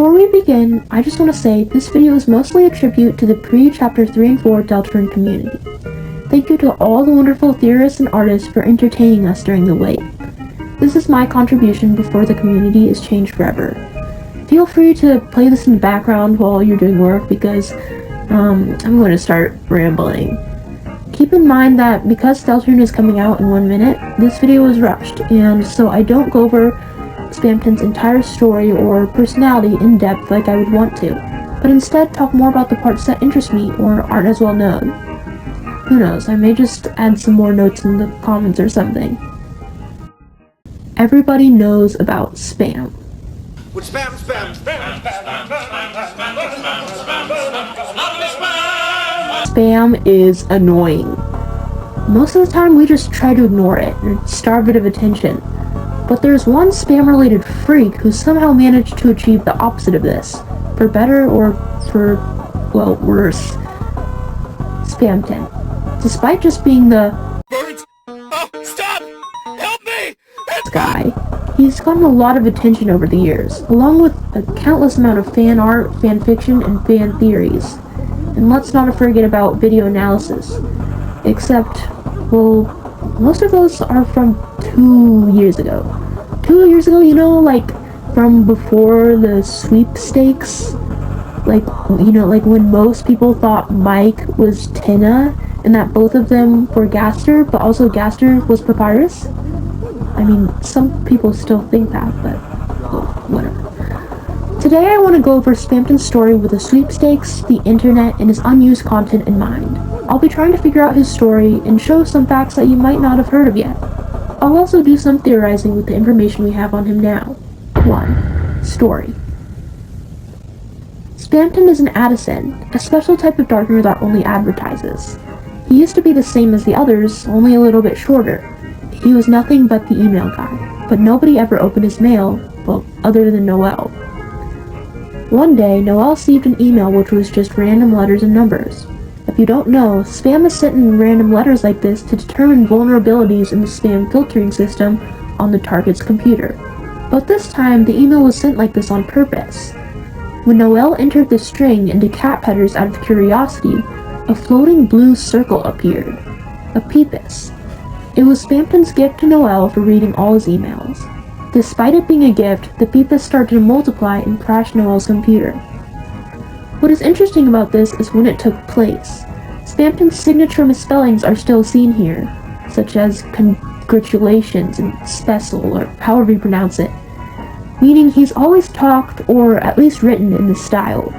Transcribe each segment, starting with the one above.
Before we begin, I just want to say this video is mostly a tribute to the pre-Chapter 3 and 4 Deltarune community. Thank you to all the wonderful theorists and artists for entertaining us during the wait. This is my contribution before the community is changed forever. Feel free to play this in the background while you're doing work because I'm going to start rambling. Keep in mind that because Deltarune is coming out in 1 minute, this video is rushed, and so I don't go over Spamton's entire story or personality in depth like I would want to, but instead talk more about the parts that interest me or aren't as well known. Who knows, I may just add some more notes in the comments or something. Everybody knows about spam. With spam. Spam is annoying. Most of the time we just try to ignore it or starve it of attention. But there's one spam-related freak who somehow managed to achieve the opposite of this. For better or for, well, worse. Spamton. Despite just being the Birds! Oh, stop! Help me! guy, he's gotten a lot of attention over the years, along with a countless amount of fan art, fan fiction, and fan theories. And let's not forget about video analysis. Except, well, most of those are from 2 years ago. 2 years ago, you know, like, from before the sweepstakes? Like, you know, like when most people thought Mike was Tina, and that both of them were Gaster, but also Gaster was Papyrus? I mean, some people still think that, but, well, whatever. Today I want to go over Spamton's story with the sweepstakes, the internet, and his unused content in mind. I'll be trying to figure out his story and show some facts that you might not have heard of yet. I'll also do some theorizing with the information we have on him now. 1. Story. Spamton is an Addison, a special type of darkener that only advertises. He used to be the same as the others, only a little bit shorter. He was nothing but the email guy, but nobody ever opened his mail, well, other than Noel. One day, Noel received an email which was just random letters and numbers. If you don't know, spam is sent in random letters like this to determine vulnerabilities in the spam filtering system on the target's computer. But this time, the email was sent like this on purpose. When Noel entered the string into cat petters out of curiosity, a floating blue circle appeared. A peepus. It was Spamton's gift to Noel for reading all his emails. Despite it being a gift, the peepus started to multiply and crash Noel's computer. What is interesting about this is when it took place. Spamton's signature misspellings are still seen here, such as congratulations and special, or however you pronounce it, meaning he's always talked or at least written in this style.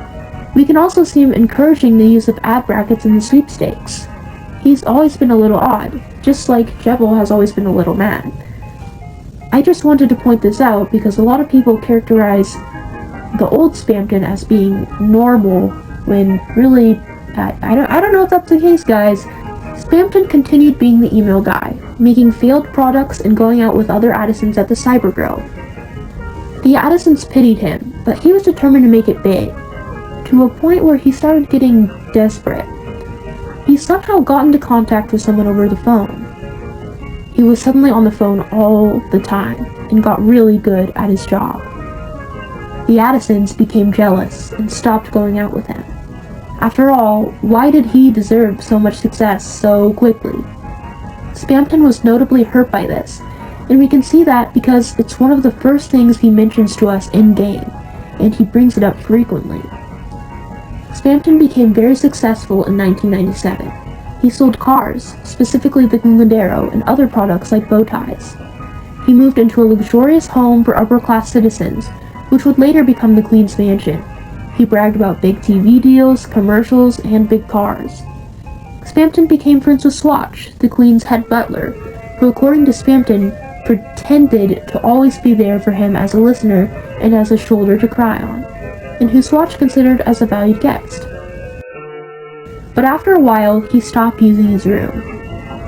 We can also see him encouraging the use of ad brackets in the sweepstakes. He's always been a little odd, just like Jebel has always been a little mad. I just wanted to point this out because a lot of people characterize the old Spamton as being normal when really, I don't know if that's the case, guys. Spamton continued being the email guy, making failed products and going out with other Addisons at the Cyber Grove. The Addisons pitied him, but he was determined to make it big, to a point where he started getting desperate. He somehow got into contact with someone over the phone. He was suddenly on the phone all the time, and got really good at his job. The Addisons became jealous, and stopped going out with him. After all, why did he deserve so much success so quickly? Spamton was notably hurt by this, and we can see that because it's one of the first things he mentions to us in-game, and he brings it up frequently. Spamton became very successful in 1997. He sold cars, specifically the Glendero, and other products like bow ties. He moved into a luxurious home for upper-class citizens, which would later become the Queen's Mansion. He bragged about big TV deals, commercials, and big cars. Spamton became friends with Swatch, the Queen's head butler, who according to Spamton, pretended to always be there for him as a listener and as a shoulder to cry on, and who Swatch considered as a valued guest. But after a while, he stopped using his room.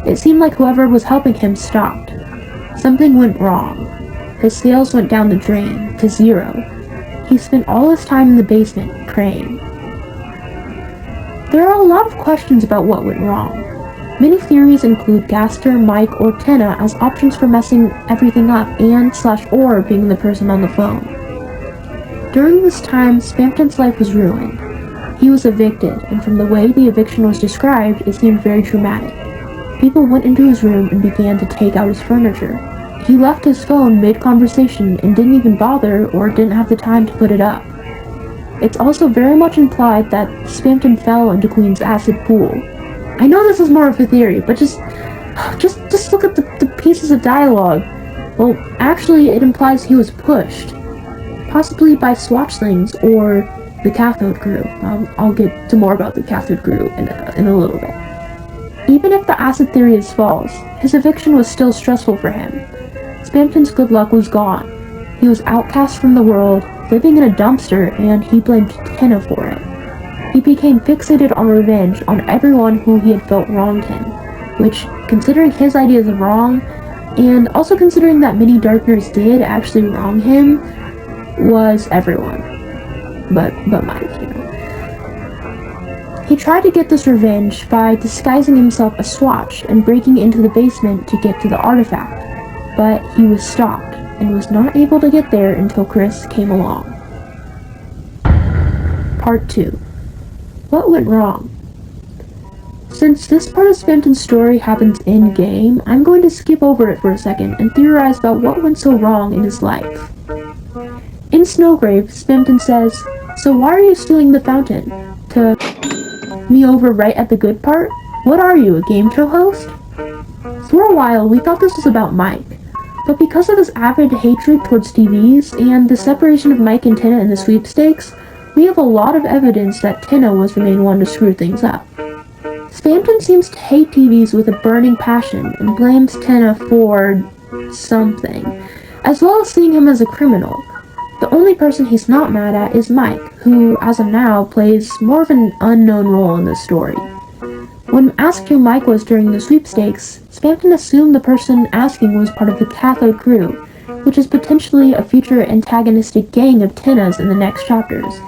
It seemed like whoever was helping him stopped. Something went wrong. His sales went down the drain, to zero. He spent all his time in the basement, praying. There are a lot of questions about what went wrong. Many theories include Gaster, Mike, or Tenna as options for messing everything up and/or being the person on the phone. During this time, Spamton's life was ruined. He was evicted, and from the way the eviction was described, it seemed very traumatic. People went into his room and began to take out his furniture. He left his phone mid-conversation and didn't even bother or didn't have the time to put it up. It's also very much implied that Spamton fell into Queen's acid pool. I know this is more of a theory, but just look at the pieces of dialogue. Well, actually, it implies he was pushed, possibly by swatchlings or the cathode crew. I'll get to more about the cathode crew in a little bit. Even if the acid theory is false, his eviction was still stressful for him. Spamton's good luck was gone. He was outcast from the world, living in a dumpster, and he blamed Tina for it. He became fixated on revenge on everyone who he had felt wronged him, which, considering his ideas of wrong, and also considering that many Darkners did actually wrong him, was everyone. But Mike, you know. He tried to get this revenge by disguising himself as Swatch and breaking into the basement to get to the artifact, but he was stopped and was not able to get there until Chris came along. Part 2. What went wrong? Since this part of Spamton's story happens in-game, I'm going to skip over it for a second and theorize about what went so wrong in his life. In Snowgrave, Spamton says, "So why are you stealing the fountain? To me over right at the good part? What are you, a game show host?" For a while, we thought this was about Mike, but because of his avid hatred towards TVs and the separation of Mike and Tina in the sweepstakes, we have a lot of evidence that Tina was the main one to screw things up. Spamton seems to hate TVs with a burning passion and blames Tina for something, as well as seeing him as a criminal. The only person he's not mad at is Mike, who, as of now, plays more of an unknown role in this story. When asked who Mike was during the sweepstakes, Spamton assumed the person asking was part of the cathode crew, which is potentially a future antagonistic gang of Tinas in the next chapters.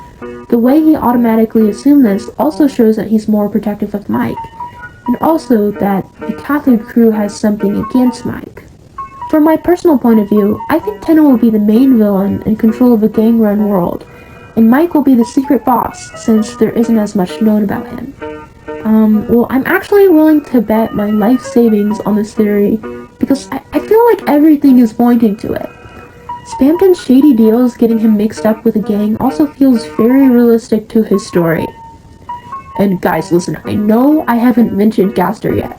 The way he automatically assumed this also shows that he's more protective of Mike, and also that the cathode crew has something against Mike. From my personal point of view, I think Tina will be the main villain in control of a gang-run world, and Mike will be the secret boss, since there isn't as much known about him. Well, I'm actually willing to bet my life savings on this theory, because I feel like everything is pointing to it. Spamton's shady deals getting him mixed up with a gang also feels very realistic to his story. And guys, listen, I know I haven't mentioned Gaster yet.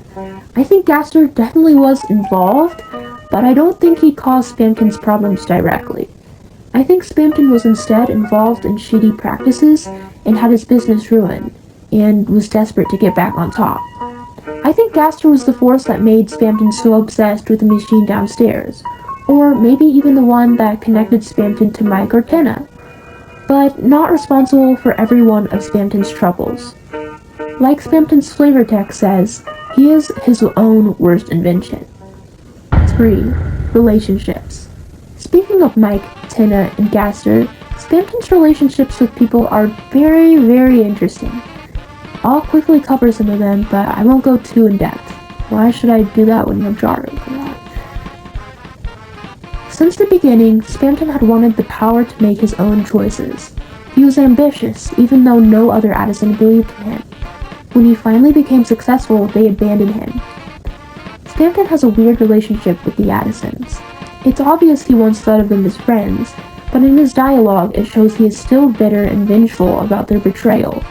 I think Gaster definitely was involved, but I don't think he caused Spamton's problems directly. I think Spamton was instead involved in shady practices and had his business ruined, and was desperate to get back on top. I think Gaster was the force that made Spamton so obsessed with the machine downstairs, or maybe even the one that connected Spamton to Mike or Tina, but not responsible for every one of Spamton's troubles. Like Spamton's flavor text says, he is his own worst invention. 3. Relationships. Speaking of Mike, Tina, and Gaster, Spamton's relationships with people are very, very interesting. I'll quickly cover some of them, but I won't go too in-depth. Why should I do that when you have Jaro for that? Since the beginning, Spamton had wanted the power to make his own choices. He was ambitious, even though no other Addison believed in him. When he finally became successful, they abandoned him. Spamton has a weird relationship with the Addisons. It's obvious he once thought of them as friends, but in his dialogue it shows he is still bitter and vengeful about their betrayal.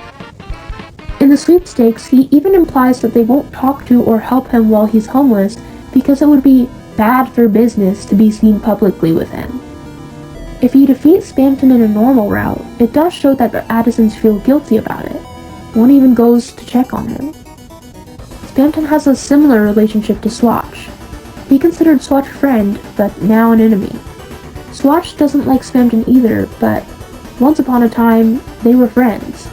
In the sweepstakes, he even implies that they won't talk to or help him while he's homeless because it would be bad for business to be seen publicly with him. If you defeat Spamton in a normal route, it does show that the Addisons feel guilty about it. One even goes to check on him. Spamton has a similar relationship to Swatch. He considered Swatch a friend, but now an enemy. Swatch doesn't like Spamton either, but once upon a time, they were friends.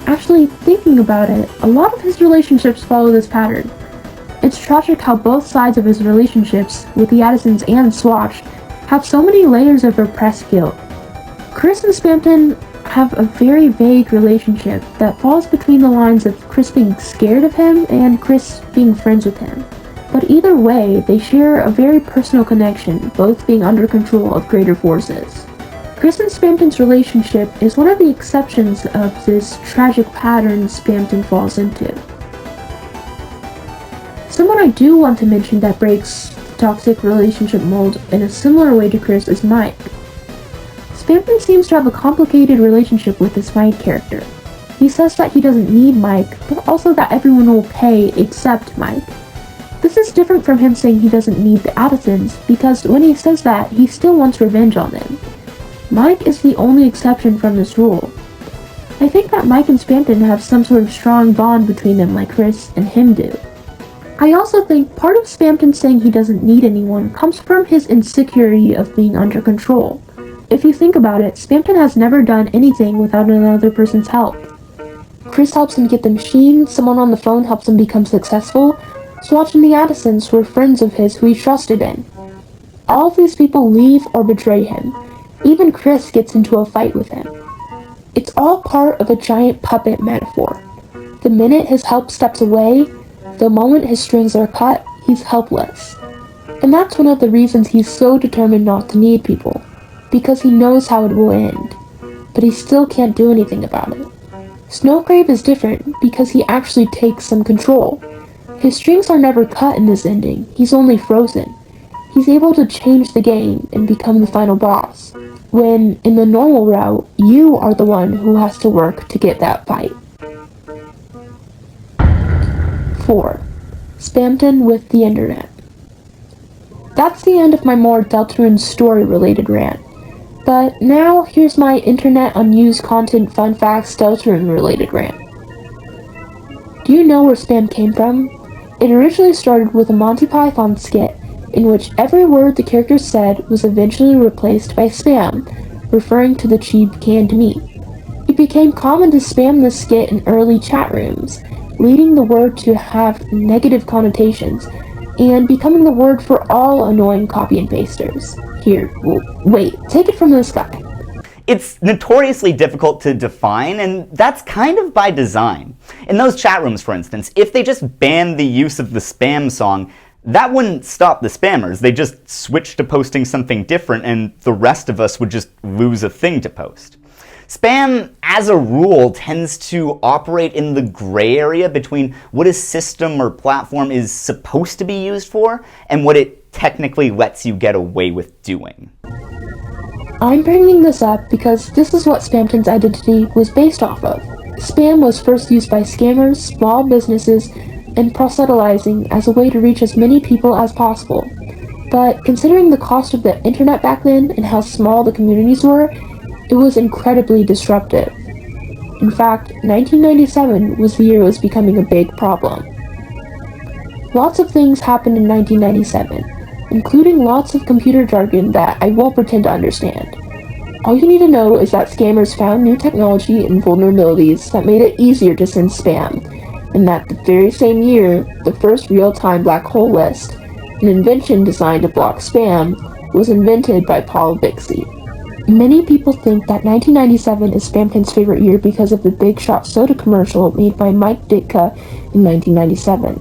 Actually, thinking about it, a lot of his relationships follow this pattern. It's tragic how both sides of his relationships, with the Addisons and Swatch, have so many layers of repressed guilt. Chris and Spamton have a very vague relationship that falls between the lines of Chris being scared of him and Chris being friends with him. But either way, they share a very personal connection, both being under control of greater forces. Chris and Spamton's relationship is one of the exceptions of this tragic pattern Spamton falls into. Someone I do want to mention that breaks the toxic relationship mold in a similar way to Chris is Mike. Spamton seems to have a complicated relationship with his side character. He says that he doesn't need Mike, but also that everyone will pay except Mike. This is different from him saying he doesn't need the Addisons, because when he says that, he still wants revenge on them. Mike is the only exception from this rule. I think that Mike and Spamton have some sort of strong bond between them like Chris and him do. I also think part of Spamton saying he doesn't need anyone comes from his insecurity of being under control. If you think about it, Spamton has never done anything without another person's help. Chris helps him get the machine, someone on the phone helps him become successful, Swatch and the Addisons were friends of his who he trusted in. All of these people leave or betray him. Even Chris gets into a fight with him. It's all part of a giant puppet metaphor. The minute his help steps away, the moment his strings are cut, he's helpless. And that's one of the reasons he's so determined not to need people, because he knows how it will end, but he still can't do anything about it. Snowgrave is different because he actually takes some control. His strings are never cut in this ending, he's only frozen. He's able to change the game and become the final boss, when in the normal route, you are the one who has to work to get that fight. 4. Spamton with the internet. That's the end of my more Deltarune story-related rant. But now, here's my internet unused content fun facts Deltarune-related rant. Do you know where spam came from? It originally started with a Monty Python skit, in which every word the character said was eventually replaced by spam, referring to the cheap canned meat. It became common to spam this skit in early chat rooms, leading the word to have negative connotations, and becoming the word for all annoying copy and pasters. Here, wait, take it from this guy. It's notoriously difficult to define, and that's kind of by design. In those chat rooms, for instance, if they just banned the use of the spam song, that wouldn't stop the spammers. They just switch to posting something different, and the rest of us would just lose a thing to post. Spam, as a rule, tends to operate in the gray area between what a system or platform is supposed to be used for and what it technically lets you get away with doing. I'm bringing this up because this is what Spamton's identity was based off of. Spam was first used by scammers, small businesses, and proselytizing as a way to reach as many people as possible. But considering the cost of the internet back then and how small the communities were, it was incredibly disruptive. In fact, 1997 was the year it was becoming a big problem. Lots of things happened in 1997, including lots of computer jargon that I won't pretend to understand. All you need to know is that scammers found new technology and vulnerabilities that made it easier to send spam, and that the very same year, the first real-time black hole list, an invention designed to block spam, was invented by Paul Bixby. Many people think that 1997 is Spamton's favorite year because of the Big Shot soda commercial made by Mike Ditka in 1997,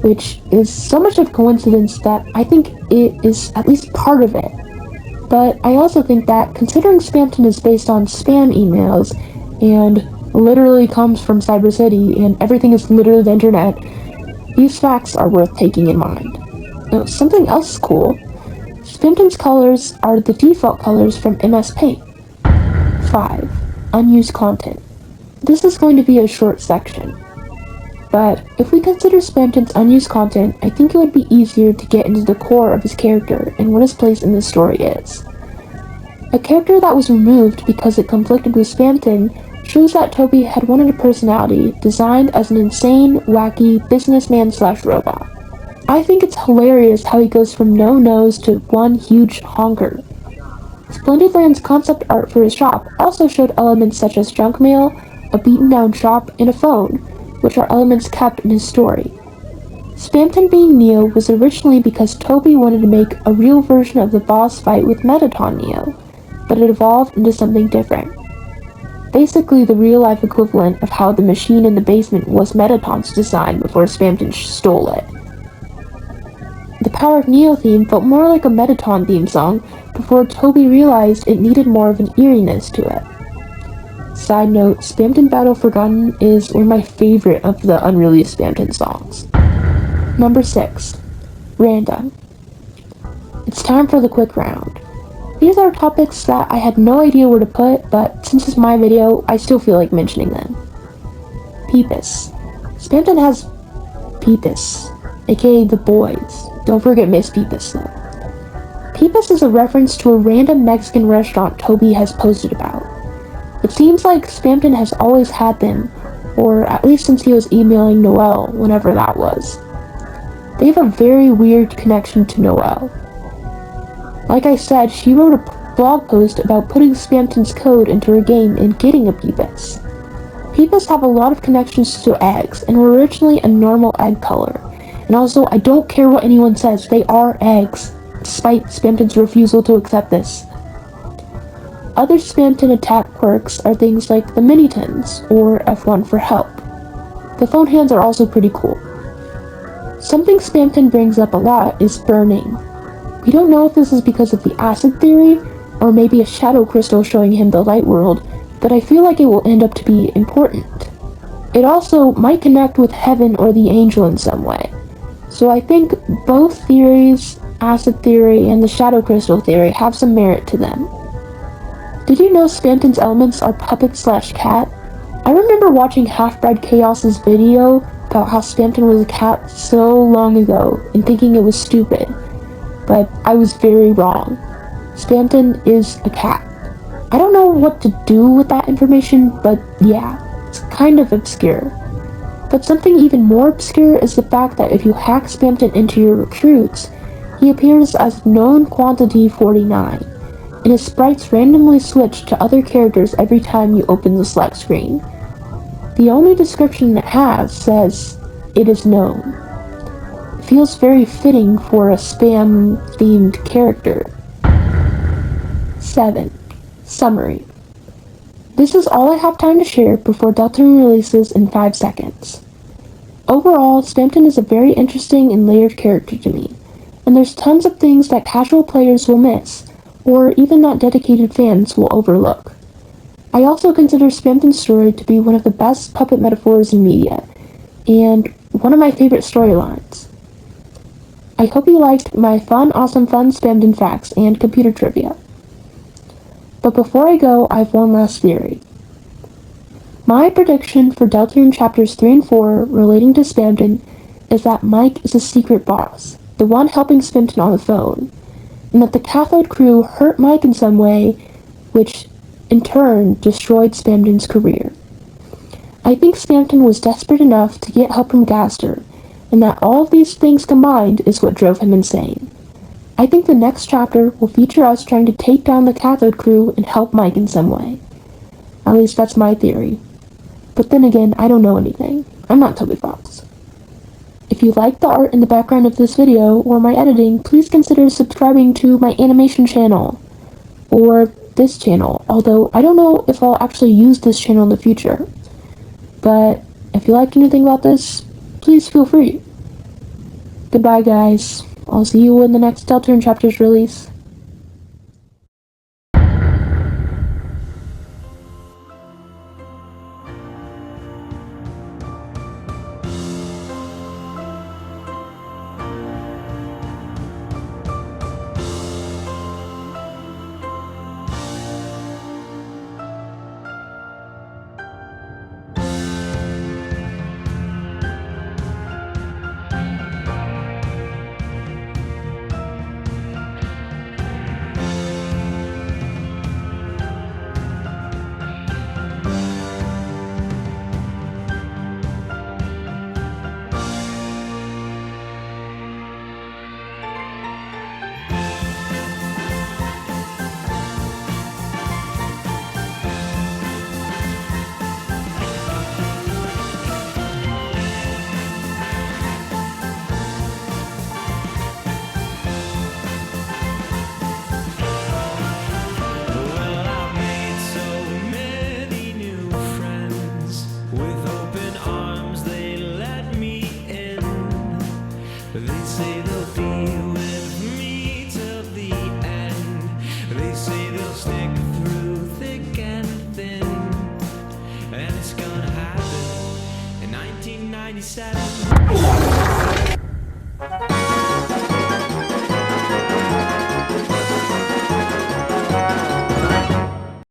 which is so much of a coincidence that I think it is at least part of it. But I also think that considering Spamton is based on spam emails and literally comes from Cyber City and everything is literally the internet, these facts are worth taking in mind. Now, something else cool. Spamton's colors are the default colors from MS Paint. 5. Unused content. This is going to be a short section. But if we consider Spamton's unused content, I think it would be easier to get into the core of his character and what his place in the story is. A character that was removed because it conflicted with Spamton shows that Toby had wanted a personality designed as an insane, wacky businessman/robot. I think it's hilarious how he goes from no nose to one huge honker. Splendid Land's concept art for his shop also showed elements such as junk mail, a beaten-down shop, and a phone, which are elements kept in his story. Spamton being Neo was originally because Toby wanted to make a real version of the boss fight with Mettaton Neo, but it evolved into something different. Basically the real-life equivalent of how the machine in the basement was Mettaton's design before Spamton stole it. The Power of Neo theme felt more like a Metaton theme song before Toby realized it needed more of an eeriness to it. Side note, Spamton Battle Forgotten is one of my favorite of the unreleased Spamton songs. Number 6. Random. It's time for the quick round. These are topics that I had no idea where to put, but since it's my video, I still feel like mentioning them. Peepus. Spamton has Peepus, aka the boys. Don't forget Miss Peepus though. Peepus is a reference to a random Mexican restaurant Toby has posted about. It seems like Spamton has always had them, or at least since he was emailing Noelle, whenever that was. They have a very weird connection to Noelle. Like I said, she wrote a blog post about putting Spamton's code into her game and getting a Peepus. Peepus have a lot of connections to eggs, and were originally a normal egg color. And also, I don't care what anyone says, they are eggs, despite Spamton's refusal to accept this. Other Spamton attack quirks are things like the Minitons, or F1 for help. The phone hands are also pretty cool. Something Spamton brings up a lot is burning. We don't know if this is because of the acid theory, or maybe a shadow crystal showing him the light world, but I feel like it will end up to be important. It also might connect with heaven or the angel in some way. So I think both theories, acid theory and the shadow crystal theory, have some merit to them. Did you know Spamton's elements are puppet/cat? I remember watching Half-Bred Chaos's video about how Spamton was a cat so long ago and thinking it was stupid. But I was very wrong. Spamton is a cat. I don't know what to do with that information, but yeah, it's kind of obscure. But something even more obscure is the fact that if you hack Spamton into your recruits, he appears as known quantity 49, and his sprites randomly switch to other characters every time you open the select screen. The only description it has says, "It is known." Feels very fitting for a spam-themed character. 7. Summary. This is all I have time to share before Deltarune releases in 5 seconds. Overall, Spamton is a very interesting and layered character to me, and there's tons of things that casual players will miss, or even not dedicated fans will overlook. I also consider Spamton's story to be one of the best puppet metaphors in media, and one of my favorite storylines. I hope you liked my fun Spamton facts and computer trivia. But before I go, I have one last theory. My prediction for Deltarune chapters 3 and 4 relating to Spamton is that Mike is a secret boss, the one helping Spamton on the phone, and that the Cathode crew hurt Mike in some way, which in turn destroyed Spamton's career. I think Spamton was desperate enough to get help from Gaster, and that all of these things combined is what drove him insane. I think the next chapter will feature us trying to take down the Cathode crew and help Mike in some way. At least that's my theory. But then again, I don't know anything. I'm not Toby Fox. If you like the art in the background of this video or my editing, please consider subscribing to my animation channel. Or this channel, although I don't know if I'll actually use this channel in the future. But if you liked anything about this, please feel free. Goodbye guys. I'll see you when the next Deltarune chapters release. 97.